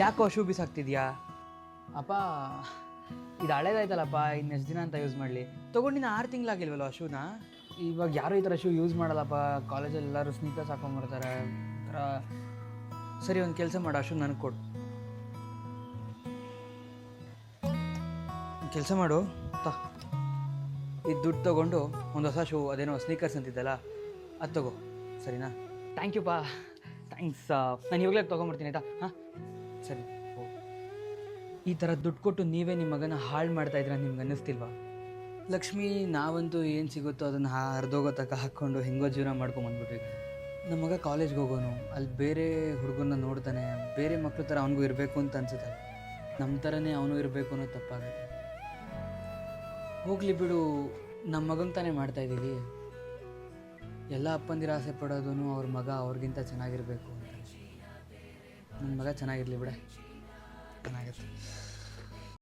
ಯಾಕೋ ಶೂ ಬಿಸಾಕ್ತಿದ್ಯಾ? ಅಪ್ಪ ಇದು ಹಳೇದಾಯ್ತಲ್ಲಪ್ಪ, ಇನ್ನೆಷ್ಟು ದಿನ ಅಂತ ಯೂಸ್ ಮಾಡಲಿ? ತೊಗೊಂಡು ನೀನು 6 ತಿಂಗಳಾಗಿಲ್ವಲ್ಲ ಆ ಶೂನ? ಇವಾಗ ಯಾರೂ ಈ ಥರ ಶೂ ಯೂಸ್ ಮಾಡಲ್ಲಪ್ಪ. ಕಾಲೇಜಲ್ಲಿ ಎಲ್ಲರೂ ಸ್ನೀಕರ್ಸ್ ಹಾಕೊಂಡ್ಬರ್ತಾರೆ ಥರ. ಸರಿ, ಒಂದು ಕೆಲಸ ಮಾಡು, ಆ ಶೂ ನನಗೆ ಕೊಡು. ಒಂದು ಕೆಲಸ ಮಾಡು, ಇದು ದುಡ್ಡು ತೊಗೊಂಡು ಒಂದು ಹೊಸ ಶೂ, ಅದೇನೋ ಸ್ನೀಕರ್ಸ್ ಅಂತಿದ್ದಲ್ಲ, ಅದು ತಗೋ, ಸರಿನಾ? ಥ್ಯಾಂಕ್ ಯು ಪಾ, ಥ್ಯಾಂಕ್ಸ್. ನಾನು ಇವಾಗಲೇ ತೊಗೊಂಬರ್ತೀನಿ ಆಯಿತಾ? ಹಾಂ ಸರಿ. ಓ, ಈ ಥರ ದುಡ್ಡು ಕೊಟ್ಟು ನೀವೇ ನಿಮ್ಮ ಮಗನ ಹಾಳು ಮಾಡ್ತಾಯಿದ್ರೆ ನಿಮ್ಗೆ ಅನ್ನಿಸ್ತಿಲ್ವಾ? ಲಕ್ಷ್ಮಿ, ನಾವಂತೂ ಏನು ಸಿಗುತ್ತೋ ಅದನ್ನು ಹರಿದೋಗೋ ತನಕ ಹಾಕ್ಕೊಂಡು ಹೆಂಗೋ ಜೀವನ ಮಾಡ್ಕೊಂಬಂದ್ಬಿಟ್ವಿ. ನಮ್ಮ ಮಗ ಕಾಲೇಜ್ಗೆ ಹೋಗೋನು, ಅಲ್ಲಿ ಬೇರೆ ಹುಡುಗನ್ನ ನೋಡ್ತಾನೆ, ಬೇರೆ ಮಕ್ಳ ಥರ ಅವನಿಗೂ ಇರಬೇಕು ಅಂತ ಅನ್ಸುತ್ತೆ. ನಮ್ಮ ಥರನೇ ಅವನು ಇರಬೇಕು ಅನ್ನೋದು ತಪ್ಪಾಗುತ್ತೆ. ಹೋಗಲಿ ಬಿಡು, ನಮ್ಮ ಮಗಂಗೆ ತಾನೇ ಮಾಡ್ತಾಯಿದ್ದೀವಿ. ಎಲ್ಲ ಅಪ್ಪಂದಿರ ಆಸೆ ಪಡೋದು ಅವ್ರ ಮಗ ಅವ್ರಿಗಿಂತ ಚೆನ್ನಾಗಿರಬೇಕು ಅಂತ. ನನ್ನ ಮಗ ಚೆನ್ನಾಗಿರಲಿ ಬಿಡೆ, ಚೆನ್ನಾಗಿರುತ್ತೆ.